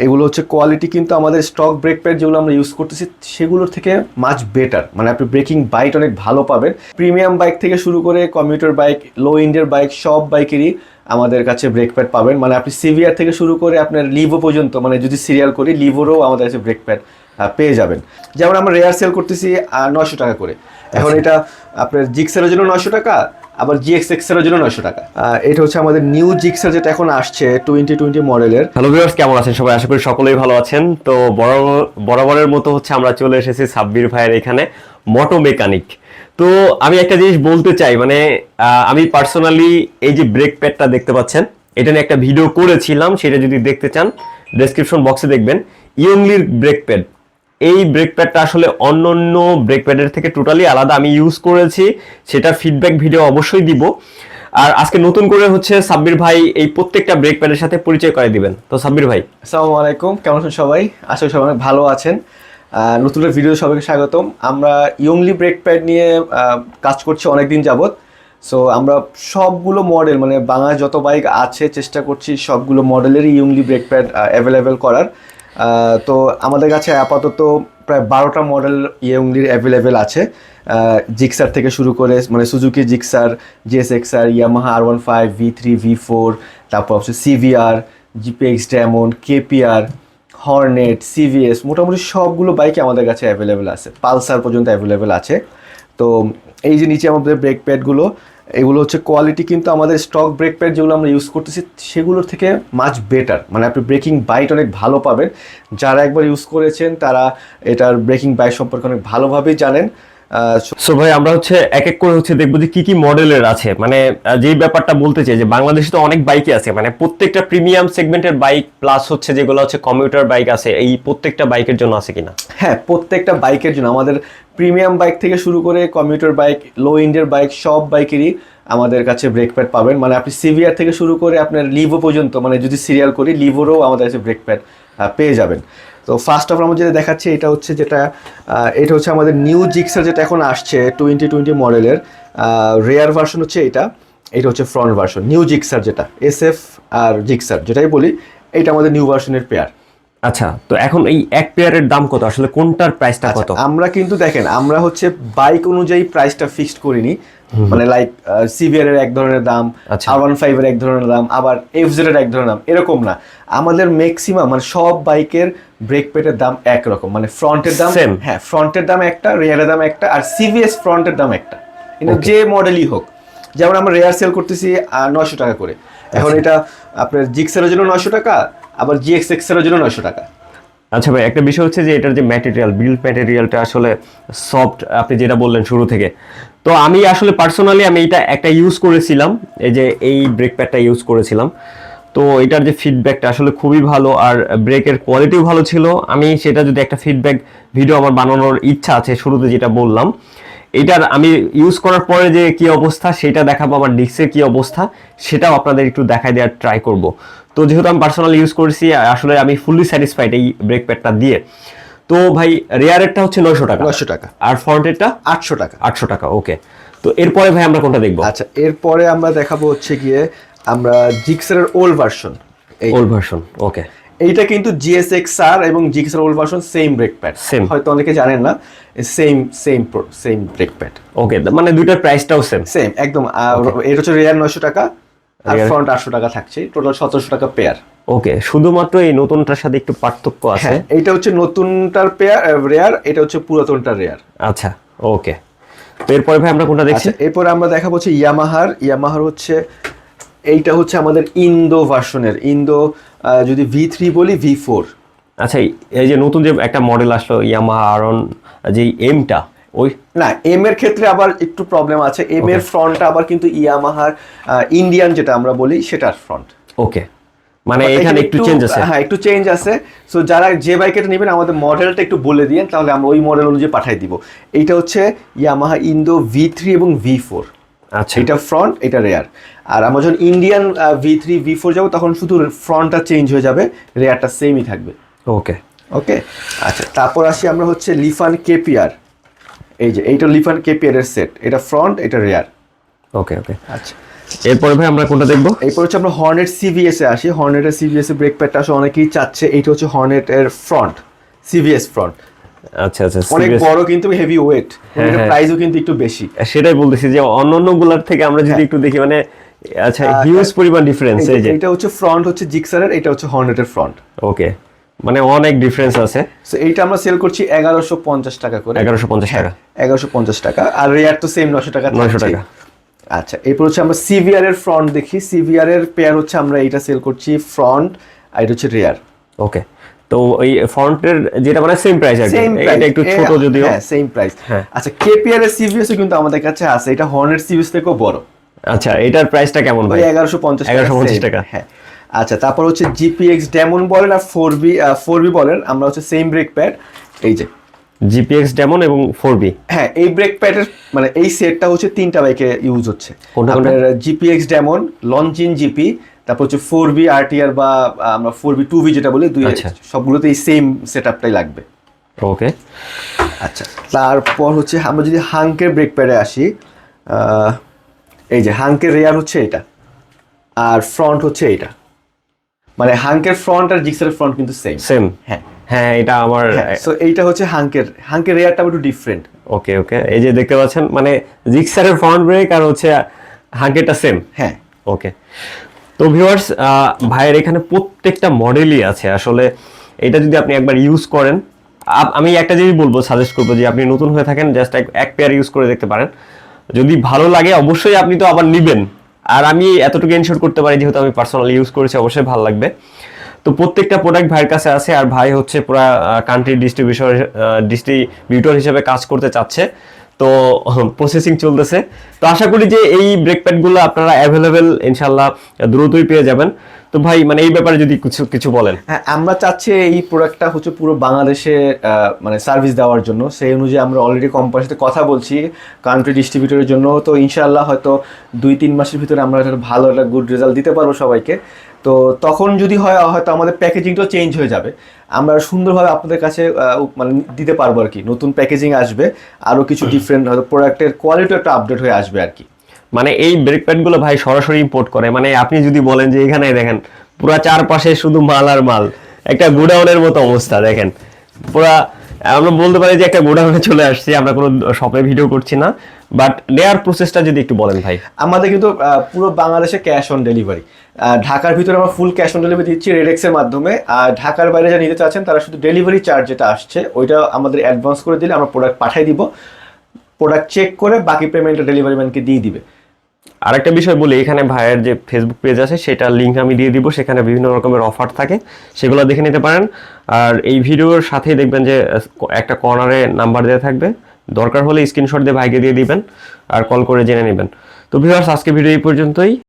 এগুলো হচ্ছে কোয়ালিটি কিন্তু আমাদের স্টক ব্রেক প্যাড যেগুলো আমরা ইউজ করতেছি সেগুলোর থেকে মাচ বেটার, মানে আপনি ব্রেকিং বাইট অনেক ভালো পাবেন। প্রিমিয়াম বাইক থেকে শুরু করে কমিউটার বাইক, লো ইন্ডের বাইক, সব বাইকেরই আমাদের কাছে ব্রেক প্যাড পাবেন। মানে আপনি সিভিআর থেকে শুরু করে আপনার লিভো পর্যন্ত, মানে যদি সিরিয়াল করি লিভোরও আমাদের কাছে ব্রেক প্যাড পেয়ে যাবেন। যেমন আমরা রেয়ার সেল করতেছি 900 টাকা করে। এখন এটা আপনার জিক্সারের জন্য 900 টাকা, আবার GXX এর জন্য 900 টাকা। এটা হচ্ছে আমাদের নিউ জিক্সার যেটা এখন আসছে 2020 মডেলের। হ্যালো ভিউয়ার্স, কেমন আছেন সবাই? আশা করি সকলেই ভালো আছেন। তো বরাবরের মতো হচ্ছে আমরা চলে এসেছি সাব্বির ভাইয়ের এখানে, মোটো মেকানিক। তো আমি একটা জিনিস বলতে চাই, মানে আমি পার্সোনালি এই যে ব্রেক প্যাডটা দেখতে পাচ্ছেন, এটা নিয়ে একটা ভিডিও করেছিলাম, সেটা যদি দেখতে চান ডেসক্রিপশন বক্সে দেখবেন। ইয়ংলির ব্রেক প্যাড, এই ব্রেক প্যাডটা আসলে অন্য ব্রেক প্যাডের থেকে টোটালি আলাদা। আমি ইউজ করেছি, সেটার ফিডব্যাক ভিডিও অবশ্যই দিব। আর আজকে নতুন করে হচ্ছে সাব্বির ভাই এই প্রত্যেকটা ব্রেক প্যাডের সাথে পরিচয় করে দিবেন। তো সাব্বির ভাই, আসসালামু আলাইকুম, কেমন আছেন সবাই? আশা করি সবাই অনেক ভালো আছেন। নতুন ভিডিও সবাইকে স্বাগতম। আমরা ইয়ংলি ব্রেক প্যাড নিয়ে কাজ করছি অনেকদিন যাবত। সো আমরা সবগুলো মডেল, মানে বাংলায় যত বাইক আছে চেষ্টা করছি সবগুলো মডেলেরই ইয়ংলি ব্রেক প্যাড অ্যাভেলেবেল করার। তো আমাদের কাছে আপাতত প্রায় 12টা মডেল ইয়ংলির অ্যাভেলেবেল আছে। জিক্সার থেকে শুরু করে, মানে Suzuki Gixxer, GSXR, Yamaha R15, V3, V4, তারপর হচ্ছে CVR, GPX diamond, KPR, Hornet, CVS, মোটামুটি সবগুলো বাইকে আমাদের কাছে অ্যাভেলেবেল আছে। পালসার পর্যন্ত অ্যাভেলেবেল আছে। তো এই যে নিচে আমাদের ব্রেক প্যাডগুলো, এগুলো হচ্ছে কোয়ালিটি কিন্তু আমাদের স্টক ব্রেক প্যাড যেগুলো আমরা ইউজ করতেছি সেগুলোর থেকে মাচ বেটার, মানে আপনি ব্রেকিং বাইট অনেক ভালো পাবেন। যারা একবার ইউজ করেছেন তারা এটার ব্রেকিং বাইট সম্পর্কে অনেক ভালোভাবেই জানেন। সো ভাই আমরা হচ্ছে এক এক করে হচ্ছে দেখবো যে কি কি মডেলের আছে। মানে যেই ব্যাপারটা বলতে চাই যে বাংলাদেশে তো অনেক বাইকই আছে, মানে প্রত্যেকটা প্রিমিয়াম সেগমেন্টের বাইক প্লাস হচ্ছে যেগুলো হচ্ছে কমিউটার বাইক আছে, এই প্রত্যেকটা বাইকের জন্য আছে কিনা? হ্যাঁ, প্রত্যেকটা বাইকের জন্য আমাদের প্রিমিয়াম বাইক থেকে শুরু করে কমিউটার বাইক, লো ইন্ডের বাইক, সব বাইকেরই আমাদের কাছে ব্রেক প্যাড পাবেন। মানে আপনি সিভিআর থেকে শুরু করে আপনার লিভো পর্যন্ত, মানে যদি সিরিয়াল করি লিভোরও আমাদের কাছে ব্রেক প্যাড পেয়ে যাবেন। তো ফার্স্ট অফ আমরা যেটা দেখাচ্ছি এটা হচ্ছে আমাদের নিউ জিক্সার যেটা এখন আসছে 2020 মডেলের রেয়ার ভার্সন হচ্ছে এটা হচ্ছে ফ্রন্ট ভার্সন। নিউ জিক্সার যেটা SF আর জিক্সার যেটাই বলি, এটা আমাদের নিউ ভার্সনের পেয়ার। আচ্ছা, তো এখন এই এক পেয়ারের দাম কত, আসলে কোনটার প্রাইসটা কত? আমরা কিন্তু দেখেন, আমরা হচ্ছে বাইক অনুযায়ী প্রাইসটা ফিক্সড করিনি। মানে লাইক সিভিআর এর এক ধরনের দাম, R15 এর এক ধরনের দাম, আবার FZ এর এক ধরনের দাম, এরকম না। আমাদের ম্যাক্সিমাম মানে সব বাইকের ব্রেক প্যাডের দাম একরকম, মানে ফ্রন্টের দাম, হ্যাঁ ফ্রন্টের দাম একটা, রেয়ারের দাম একটা, আর CVS ফ্রন্টের দাম একটা, কিন্তু যে মডেলই হোক। যেমন আমরা রেয়ার সেল করতেছি 900 টাকা করে। এখন এটা আপনার জিক্সারের জন্য 900 টাকা, আবার GXX এর জন্য 900 টাকা। আচ্ছা ভাই, একটা বিষয় হচ্ছে যে এটার যে ম্যাটেরিয়াল, বিল্ড ম্যাটেরিয়ালটা আসলে সফট, আপনি যেটা বললেন শুরু থেকে। তো আমি আসলে পার্সোনালি আমি এটা একটা ইউজ করেছিলাম, এই যে এই ব্রেক প্যাডটা ইউজ করেছিলাম। তো এটার যে ফিডব্যাকটা আসলে খুবই ভালো, আর ব্রেকের কোয়ালিটিও ভালো ছিল। আমি সেটা যদি একটা ফিডব্যাক ভিডিও আমার বানানোর ইচ্ছা আছে, শুরুতে যেটা বললাম, এটার আমি ইউজ করার পরে যে কি অবস্থা সেটা দেখাবো, আমার ডিস্কের কি অবস্থা সেটাও আপনাদের একটু দেখাই দেওয়ার ট্রাই করব। তো যেহেতু আমি পার্সোনালি ইউজ করেছি, আসলে আমি ফুললি স্যাটিসফাইড এই ব্রেক প্যাডটা দিয়ে। তো ভাই রেয়ারেরটা হচ্ছে 900 টাকা, আর ফ্রন্টেরটা 800 টাকা। 800 টাকা, ওকে। তো এরপরে ভাই আমরা কোনটা দেখবো? আচ্ছা, এরপরে আমরা দেখাবো হচ্ছে গিয়ে আমরা জিক্সারের ওল্ড ভার্সন। ওকে। এইটা কিন্তু GSXR এবং Gixxer old version same brake pad, হয়তো অনেকে জানেন না। Same brake pad. ওকে, মানে দুইটার প্রাইসটাও সেম একদম। এটা হচ্ছে রেয়ার 900 টাকা আর ফ্রন্ট 800 টাকা থাকছে, টোটাল 1700 টাকা পেয়ার। ওকে, শুধুমাত্র এই নতুনটার সাথে একটু পার্থক্য আছে। এইটা হচ্ছে নতুনটার পেয়ার রেয়ার, এটা হচ্ছে পুরাতনটার রেয়ার। আচ্ছা, ওকে। তো এরপরে ভাই আমরা কোনটা দেখছি? এরপরে আমরা দেখাবো হচ্ছে ইয়ামাহার হচ্ছে এইটা হচ্ছে আমাদের ইন্দো ভার্সনের, যদি V3 বলি V4। আচ্ছা, এই যে নতুন যে একটা মডেল আসলো ইয়ামাহা আরন, যে এমটা, ওই না, এম এর ক্ষেত্রে আবার একটু প্রবলেম আছে। এম এর ফ্রন্টটা আবার কিন্তু ইয়ামাহার ইন্ডিয়ান যেটা আমরা বলি সেটার ফ্রন্ট। ওকে, মানে এখানে একটু চেঞ্জ আছে। হ্যাঁ, একটু চেঞ্জ আছে। সো যারা যে বাইকটা নেবেন আমাদের মডেলটা একটু বলে দিয়েন, তাহলে আমরা ওই মডেল অনুযায়ী পাঠিয়ে দিব। এইটা হচ্ছে ইয়ামাহা ইন্দো V3 এবং V4। আচ্ছা, এটা ফ্রন্ট, এটা রেয়ার। আর আমরা যখন ইন্ডিয়ান V3 V4 যাবো তখন শুধু ফ্রন্টটা চেঞ্জ হয়ে যাবে, রেয়ারটা সেমই থাকবে। ওকে। আচ্ছা, তারপর আসি আমরা হচ্ছে লিফান KPR। এইটা লিফান KPR এর সেট, এটা ফ্রন্ট, এটা রেয়ার। ওকে। আচ্ছা, এরপরে ভাই আমরা কোনটা দেখবো? এরপর হচ্ছে আমরা হর্নেট সিভিএস এ আসি। হর্নেটের সিভিএস এর ব্রেক প্যাডটা আসলে অনেকেই চাচ্ছে। এইটা হচ্ছে হর্নেটের ফ্রন্ট, সিভিএস ফ্রন্ট। আচ্ছা আচ্ছা, অনেক বড় কিন্তু হেভি ওয়েট, এর প্রাইসও কিন্তু একটু বেশি। সেটাই বলতেছি যে অন্যান্য গুলার থেকে আমরা যদি একটু দেখি মানে আচ্ছা হিউজ পরিমাণ ডিফারেন্স। এই যে এটা হচ্ছে ফ্রন্ট হচ্ছে জিক্সারের, এটা হচ্ছে হর্নেটের ফ্রন্ট। ওকে, মানে অনেক ডিফারেন্স আছে। সো এইটা আমরা সেল করছি 1150 টাকা করে। 1150 টাকা, 1150 টাকা। আর রেয়ার তো সেম 900 টাকা, 900 টাকা। আচ্ছা, এরপর হচ্ছে আমরা সিভিআর এর ফ্রন্ট দেখি। সিভিআর এর পেয়ার হচ্ছে আমরা এইটা সেল করছি ফ্রন্ট, আর এটা হচ্ছে রেয়ার। ওকে, তো ওই ফ্রন্টের যেটা মানে সেম প্রাইস আর কি, এটা একটু ছোট যদিও। হ্যাঁ, সেম প্রাইস। আচ্ছা, কেপিআর এর সিভিএস কিন্তু আমাদের কাছে আছে, এটা হর্নেট সিভিএস থেকেও বড়। আচ্ছা, এটার প্রাইসটা কেমন ভাই? 1150 টাকা। হ্যাঁ, আচ্ছা, তারপর হচ্ছে জিপিএক্স ডেমন বলেন আর 4বি বলেন, আমরা হচ্ছে সেম ব্রেক প্যাড। এই যে জিপিএক্স ডেমন এবং 4বি। হ্যাঁ, এই ব্রেক প্যাডের মানে এই সেটটা হচ্ছে 3টা বাইকে ইউজ হচ্ছে। আপনার জিপিএক্স ডেমন, লঞ্চিন জিপি, তারপর হচ্ছে 4বি আরটিআর বা আমরা 4বি 2বি যেটা বলি, সবগুলোতে এই সেম সেটআপটাই লাগবে। ওকে, আচ্ছা, তারপর হচ্ছে আমরা যদি হাঙ্কের ব্রেক প্যাডে আসি, এই যে হাঙ্কের রেয়ার হচ্ছে এটা, আর ফ্রন্ট হচ্ছে এইটা। মানে হাঙ্কের ফ্রন্ট আর জিক্সারের ফ্রন্ট কিন্তু সেম। হ্যাঁ হ্যাঁ, এটা আমার। সো এইটা হচ্ছে হাঙ্কের রেয়ারটা একটু ডিফারেন্ট। ওকে ওকে, এই যে দেখতে পাচ্ছেন মানে জিক্সারের ফ্রন্ট ব্রেক আর হচ্ছে হাঙ্কেরটা সেম। হ্যাঁ, ওকে। তো ভিউয়ার্স, ভাইয়ের এখানে প্রত্যেকটা মডেলই আছে আসলে। এটা যদি আপনি একবার ইউজ করেন, আমি একটা জিনিস বলবো, সাজেস্ট করবো যে আপনি নতুন হয়ে থাকেন জাস্ট এক পেয়ার ইউজ করে দেখতে পারেন। যদি ভালো লাগে অবশ্যই আপনি তো আবার নেবেন। আর আমি এতটুকু এনশিওর করতে পারি যেহেতু আমি পার্সোনালি ইউজ করেছি, অবশ্যই ভালো লাগবে। তো প্রত্যেকটা প্রোডাক্ট ভাইয়ের কাছে আছে, আর ভাই হচ্ছে পুরা কান্ট্রি ডিস্ট্রিবিউটর হিসেবে কাজ করতে চাচ্ছে। তো প্রসেসিং চলতেছে। তো আশা করি যে এই ব্রেক প্যাডগুলো আপনারা অ্যাভেলেবেল ইনশাল্লাহ দ্রুতই পেয়ে যাবেন। তো ভাই মানে এই ব্যাপারে যদি কিছু বলেন। হ্যাঁ, আমরা চাচ্ছি এই প্রোডাক্টটা হচ্ছে পুরো বাংলাদেশে মানে সার্ভিস দেওয়ার জন্য। সেই অনুযায়ী আমরা অলরেডি কোম্পানির সাথে কথা বলছি কান্ট্রি ডিস্ট্রিবিউটরের জন্য। তো ইনশাআল্লাহ হয়তো 2-3 মাসের ভিতরে আমরা ভালো একটা গুড রেজাল্ট দিতে পারবো সবাইকে। তো তখন যদি হয় হয়তো আমাদের প্যাকেজিংটাও চেঞ্জ হয়ে যাবে, আমরা সুন্দরভাবে আপনাদের কাছে মানে দিতে পারবো আর কি। নতুন প্যাকেজিং আসবে, আরও কিছু ডিফারেন্ট হয়তো প্রোডাক্টের কোয়ালিটিও একটা আপডেট হয়ে আসবে আর কি। মানে এই ব্রেক প্যাডগুলো ভাই সরাসরি ইম্পোর্ট করে। মানে আপনি যদি বলেন যে এখানে দেখেন পুরা চারপাশে শুধু মাল আর মাল, একটা গোডাউনের মতো অবস্থা দেখেন পুরা। আমরা বলতে পারি যে একটা গোডাউনে চলে আসছি, আমরা কোনো শপে ভিডিও করছি না। বাট নেয়ার প্রসেসটা যদি একটু বলেন ভাই। আমাদের কিন্তু পুরো বাংলাদেশে ক্যাশ অন ডেলিভারি। ঢাকার ভিতরে আমরা ফুল ক্যাশ অন ডেলিভারি দিচ্ছি রেডেক্সের মাধ্যমে। আর ঢাকার বাইরে যারা নিতে চাচ্ছেন তারা শুধু ডেলিভারি চার্জ যেটা আসছে ওইটা আমাদের অ্যাডভান্স করে দিলে আমরা প্রোডাক্ট পাঠিয়ে দিব। প্রোডাক্ট চেক করে বাকি পেমেন্টটা ডেলিভারি ম্যানকে দিয়ে দিবে। আরেকটা বিষয় বলি, এখানে ভাইয়ের যে ফেসবুক পেজ আছে সেটার লিঙ্ক আমি দিয়ে দিব, সেখানে বিভিন্ন রকমের অফার থাকে, সেগুলো দেখে নিতে পারেন। আর এই ভিডিওর সাথেই দেখবেন যে একটা কর্নারে নাম্বার দেওয়া থাকবে, দরকার হলে স্ক্রিনশট দিয়ে ভাইকে দিয়ে দিবেন আর কল করে জেনে নেবেন। তো ভিউয়ার্স, আজকে ভিডিও এই পর্যন্তই।